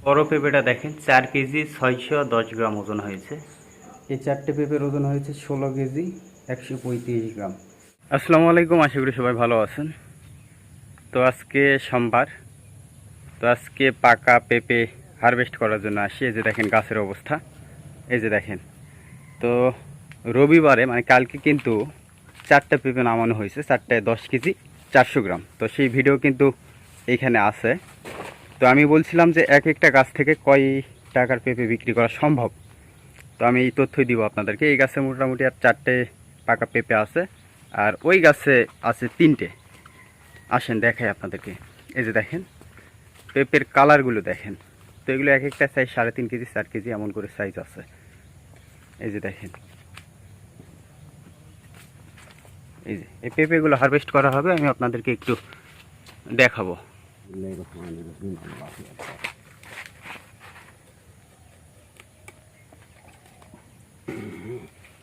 বড় পেঁপেটা দেখেন 4 কেজি 610 গ্রাম ওজন হয়েছে। এই চারটে পেঁপের ওজন হয়েছে 16 কেজি 135 গ্রাম। আসসালামু আলাইকুম, আশা করি সবাই ভালো আছেন। তো আজকে সোমবার, তো আজকে পাকা পেঁপে হারভেস্ট করার জন্য আসি। এই যে দেখেন গাছের অবস্থা, এই যে দেখেন। তো রবিবারে মানে কালকে কিন্তু 4টা পেঁপে নামানো হয়েছে, 4টায় 10 কেজি 400 গ্রাম। তো সেই ভিডিও কিন্তু এইখানে আছে। তো আমি বলছিলাম যে এক একটা গাছ থেকে কয় টাকার পেঁপে বিক্রি করা সম্ভব, তো আমি এই তথ্যই দিব আপনাদেরকে। এই গাছে মোটামুটি আর 4টে পাকা পেঁপে আছে, আর ওই গাছে আছে 3টে। আসেন দেখাই আপনাদেরকে। এই যে দেখেন পেঁপের কালারগুলো দেখেন। তো এগুলো এক একটা সাইজ 3.5 কেজি 4 কেজি এমন করে সাইজ আছে। এই যে দেখেন, এই যে এই পেঁপেগুলো হারভেস্ট করা হবে, আমি আপনাদেরকে একটু দেখাবো।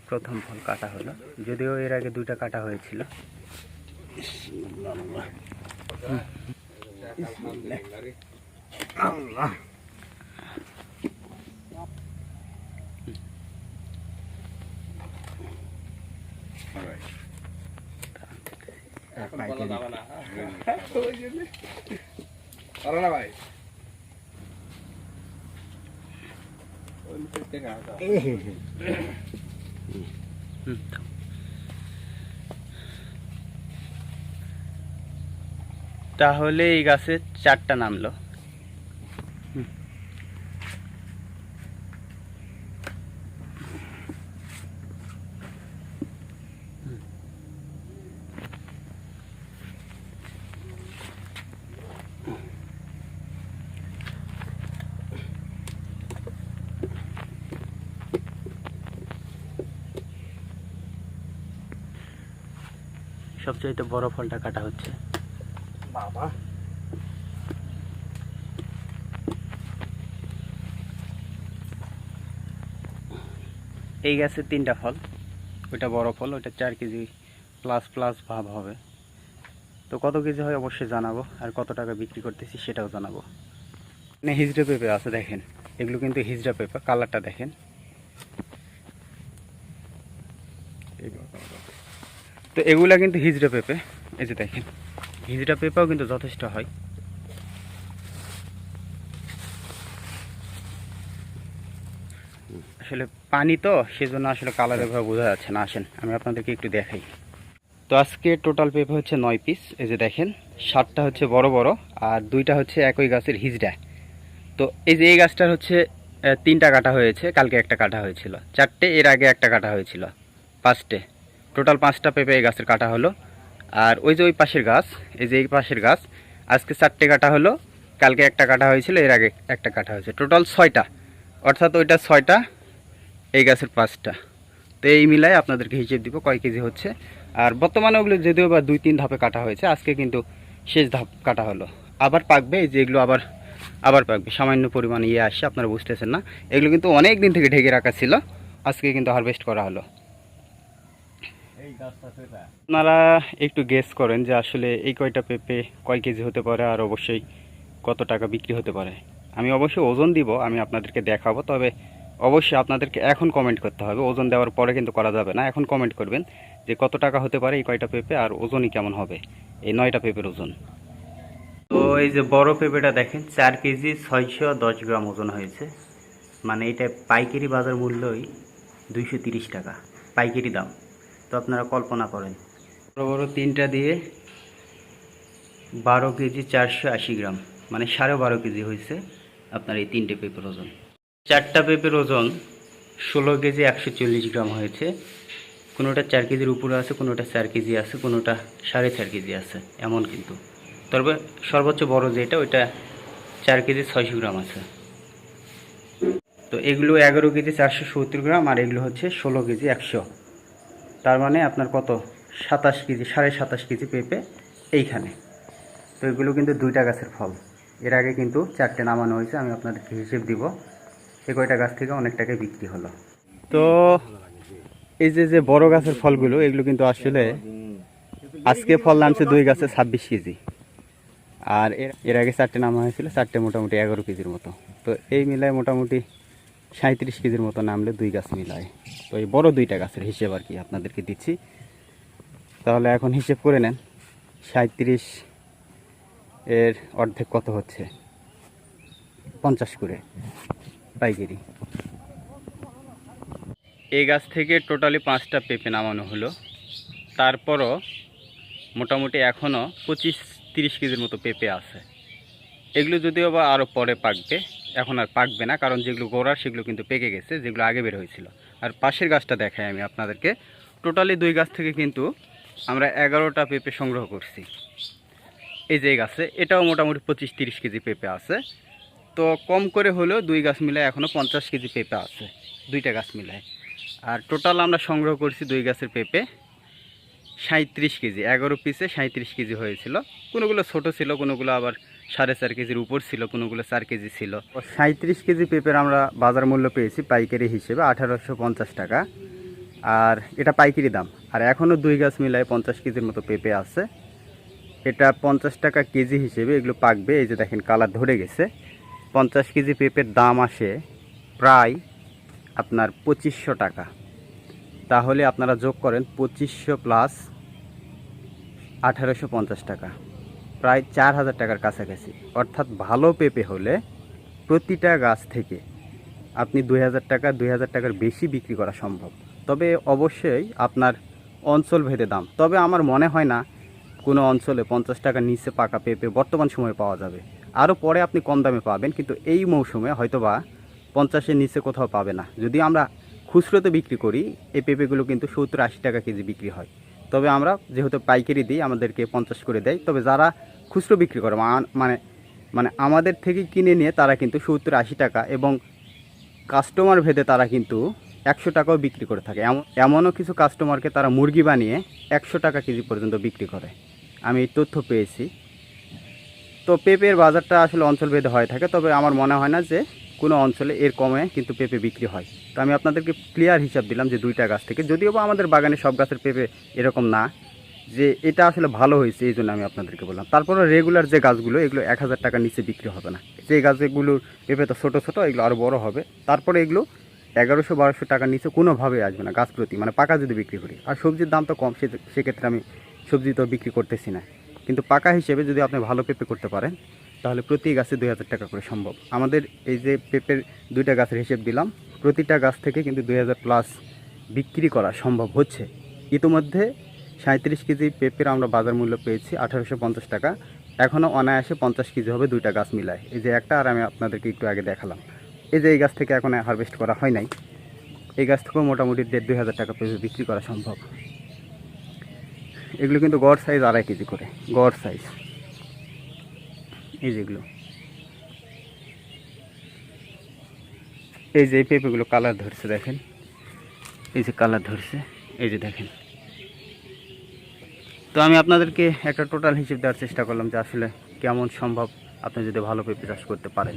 প্রথম ফল কাটা হলো, যদিও এর আগে 2টা কাটা হয়েছিল। তাহলে এই গাছে 4টা নামলো। সবচেয়ে বড় ফলটা কাটা হচ্ছে। বাবা, এই গাছে 3টা ফল, ওইটা বড় ফল, ওইটা 4 কেজি প্লাস প্লাস ভাব হবে। তো কত কেজি হয় অবশ্যই জানাবো, আর কত টাকা বিক্রি করতেছি সেটাও জানাবো। মানে হিজড়া পেঁপে আছে দেখেন, এগুলো কিন্তু হিজড়া পেঁপে, কালারটা দেখেন। তো এগুলা কিন্তু হিজড়া পেঁপে, এই যে দেখেন হিজড়া পেঁপেও কিন্তু যথেষ্ট হয়। আসলে পানি তো, সেজন্য আসলে কালারের ভাবে বোঝা যাচ্ছে না। আসেন আমি আপনাদেরকে একটু দেখাই। তো আজকে টোটাল পেঁপে হচ্ছে 9 পিস। এই যে দেখেন 7টা হচ্ছে বড় বড়, আর 2টা হচ্ছে একই গাছের হিজড়া। তো এই যে এই গাছটার হচ্ছে 3টা কাটা হয়েছে, কালকে একটা কাটা হয়েছিল। 4টে, এর আগে একটা কাটা হয়েছিল, 5টে। টোটাল 5টা পেঁপে এই গাছের কাটা হলো। আর ওই যে ওই পাশের গাছ, এই যে এই পাশের গাছ, আজকে 4টে কাটা হলো, কালকে একটা কাটা হয়েছিল, এর আগে একটা কাটা হয়েছে। টোটাল 6টা, অর্থাৎ ওইটা 6টা, এই গাছের 5টা। তো এই মিলায় আপনাদেরকে হিসেব দিব কয় কেজি হচ্ছে। আর বর্তমানে ওগুলো যদিও বা 2-3 ধাপে কাটা হয়েছে, আজকে কিন্তু শেষ ধাপ কাটা হলো। আবার পাকবে, এই যে এগুলো আবার আবার পাকবে। সামান্য পরিমাণে আসছে, আপনারা বুঝতেছেন না। এগুলো কিন্তু অনেক দিন থেকে ঢেকে রাখা ছিল, আজকে কিন্তু হারভেস্ট করা হলো। আপনারা একটু গেস করেন যে আসলে এই কয়টা পেঁপে কয় কেজি হতে পারে, আর অবশ্যই কত টাকা বিক্রি হতে পারে। আমি অবশ্যই ওজন দিব, আমি আপনাদেরকে দেখাবো, তবে অবশ্যই আপনাদেরকে এখন কমেন্ট করতে হবে। ওজন দেওয়ার পরে কিন্তু করা যাবে না। এখন কমেন্ট করবেন যে কত টাকা হতে পারে এই কয়টা পেঁপে, আর ওজনই কেমন হবে এই 9টা পেঁপের ওজন। তো এই যে বড় পেঁপেটা দেখেন 4 কেজি 610 গ্রাম ওজন হয়েছে। মানে এটা পাইকারি বাজার মূল্যই 230 টাকা পাইকারি দাম। তো আপনারা কল্পনা করেন, বড় বড় 3টা দিয়ে 12 কেজি 480 গ্রাম, মানে 12.5 কেজি হয়েছে আপনার এই 3টে পেঁপের ওজন। 4টা পেঁপের ওজন 16 কেজি 140 গ্রাম হয়েছে। কোনোটা 4 কেজির উপরে আছে, কোনোটা 4 কেজি আছে, কোনোটা 4.5 কেজি আছে এমন। কিন্তু তবে সর্বোচ্চ বড় যেটা, ওইটা 4 কেজি 600 গ্রাম আছে। তো এগুলো 11 কেজি 470 গ্রাম, আর এগুলো হচ্ছে 16 কেজি 100। তার মানে আপনার কত, কেজি 27.5 কেজি পেঁপে এইখানে। তো এগুলো কিন্তু 2টা গাছের ফল। এর আগে কিন্তু 4টে নামানো হয়েছে, আমি আপনাদেরকে হিসেব দিব। এই কয়টা গাছ থেকে অনেক টাকায় বিক্রি হলো। তো এই যে বড় গাছের ফলগুলো, এগুলো কিন্তু আসলে আজকে ফল নামছে 2 গাছে 26 কেজি। আর এর আগে 4টে নামা হয়েছিল, 4টে মোটামুটি 11 কেজির মতো। তো এই মিলায় মোটামুটি 37 কেজির মতো নামলে 2 গাছ মিলায়। তো এই বড় 2টা গাছের হিসেব আর কি আপনাদেরকে দিচ্ছি। তাহলে এখন হিসেব করে নেন 37 এর অর্ধেক কত হচ্ছে, 50 করে পাইকারি। এই গাছ থেকে টোটালি 5টা পেঁপে নামানো হলো। তারপরও মোটামুটি এখনও 25-30 কেজির মতো পেঁপে আছে। এগুলো যদিও বা আরও পরে পাকবে, এখন আর পাকবে না, কারণ যেগুলো গোড়ার সেগুলো কিন্তু পেকে গেছে, যেগুলো আগে বের হয়েছিল। আর পাশের গাছটা দেখাই আমি আপনাদেরকে। টোটালি 2 গাছ থেকে কিন্তু আমরা 11টা পেঁপে সংগ্রহ করছি। এই যে গাছে এটাও মোটামুটি 25-30 কেজি পেঁপে আছে। তো কম করে হলেও 2 গাছ মিলায় এখনও 50 কেজি পেঁপে আছে, 2টা গাছ মিলায়। আর টোটাল আমরা সংগ্রহ করছি 2 গাছের পেঁপে 37 কেজি। 11 পিসে 37 কেজি হয়েছিল। কোনোগুলো ছোট ছিল, কোনোগুলো আবার 4.5 কেজির উপর ছিল, কোনোগুলো 4 কেজি ছিল। 37 কেজি পেঁপের আমরা বাজার মূল্য পেয়েছি পাইকারি হিসেবে 1850 টাকা। আর এটা পাইকারি দাম। আর এখনও 2 গাছ মিলায় 50 কেজির মতো পেঁপে আছে। এটা 50 টাকা কেজি হিসেবে এগুলো পাকবে। এই যে দেখেন কালার ধরে গেছে। 50 কেজি পেঁপের দাম আসে প্রায় আপনার 2500 টাকা। তাহলে আপনারা যোগ করেন 2500 প্লাস 1850 টাকা, প্রায় 4000 টাকার কাছাকাছি। অর্থাৎ ভালো পেঁপে হলে প্রতিটা গাছ থেকে আপনি 2000 টাকা 2000 টাকার বেশি বিক্রি করা সম্ভব। তবে অবশ্যই আপনার অঞ্চল ভেদে দাম। তবে আমার মনে হয় না কোনো অঞ্চলে 50 টাকার নিচে পাকা পেঁপে বর্তমান সময়ে পাওয়া যাবে। আরও পরে আপনি কম দামে পাবেন, কিন্তু এই মৌসুমে হয়তোবা 50-এর নিচে কোথাও পাবে না। যদি আমরা খুচরোতে বিক্রি করি, এই পেঁপেগুলো কিন্তু 70-80 টাকা কেজি বিক্রি হয়। তবে আমরা যেহেতু পাইকারি দিই, আমাদেরকে 50 করে দেয়। তবে যারা খুচরো বিক্রি করে মানে মানে আমাদের থেকে কিনে নিয়ে তারা কিন্তু 70-80 টাকা, এবং কাস্টমার ভেদে তারা কিন্তু 100 টাকাও বিক্রি করে থাকে। এমনও কিছু কাস্টমারকে তারা মুরগি বানিয়ে 100 টাকা কেজি পর্যন্ত বিক্রি করে। আমি এই তথ্য পেয়েছি। তো পেঁপের বাজারটা আসলে অঞ্চলভেদে হয়ে থাকে। তবে আমার মনে হয় না যে কোনো অঞ্চলে এর কমে কিন্তু পেঁপে বিক্রি হয়। তো আমি আপনাদেরকে ক্লিয়ার হিসাব দিলাম যে 2টা গাছ থেকে, যদিও বা আমাদের বাগানে সব গাছের পেঁপে এরকম না যে এটা আসলে ভালো হয়েছে, এই জন্য আমি আপনাদেরকে বললাম। তারপরে রেগুলার যে গাছগুলো, এগুলো 1000 টাকার নিচে বিক্রি হবে না। যে গাছগুলোর পেঁপে তো ছোটো ছোটো, এগুলো আরও বড় হবে। তারপরে এগুলো 1100-1200 টাকার নিচে কোনোভাবেই আসবে না গাছ প্রতি, মানে পাকা যদি বিক্রি করি। আর সবজির দাম তো কম, সেক্ষেত্রে আমি সবজি তো বিক্রি করতেছি না। কিন্তু পাকা হিসেবে যদি আপনি ভালো পেঁপে করতে পারেন, তাহলে প্রতি গাছে 2000 টাকা করে সম্ভব। আমাদের এই যে পেঁপের 2টা গাছের হিসেব দিলাম, প্রতিটা গাছ থেকে কিন্তু 2000 প্লাস বিক্রি করা সম্ভব হচ্ছে। ইতিমধ্যে 37 কেজি পেঁপের আমরা বাজার মূল্য পেয়েছি 1850 টাকা। এখনও অনায়াসে 50 কেজি হবে 2টা গাছ মিলায়। এই যে একটা, আর আমি আপনাদেরকে একটু আগে দেখালাম। এই যে এই গাছ থেকে এখন হারভেস্ট করা হয় নাই, এই গাছ থেকেও মোটামুটি 1500-2000 টাকা পেঁপে বিক্রি করা সম্ভব। এগুলো কিন্তু গড় সাইজ 2.5 কেজি করে, গড় সাইজ। এই যেগুলো, এই যে পেঁপেগুলো কালার ধরছে দেখেন, এই যে কালার ধরছে, এই যে দেখেন। তো আমি আপনাদেরকে একটা টোটাল হিসেব দেওয়ার চেষ্টা করলাম যে আসলে কেমন সম্ভব আপনি যদি ভালো পেঁপে চাষ করতে পারেন।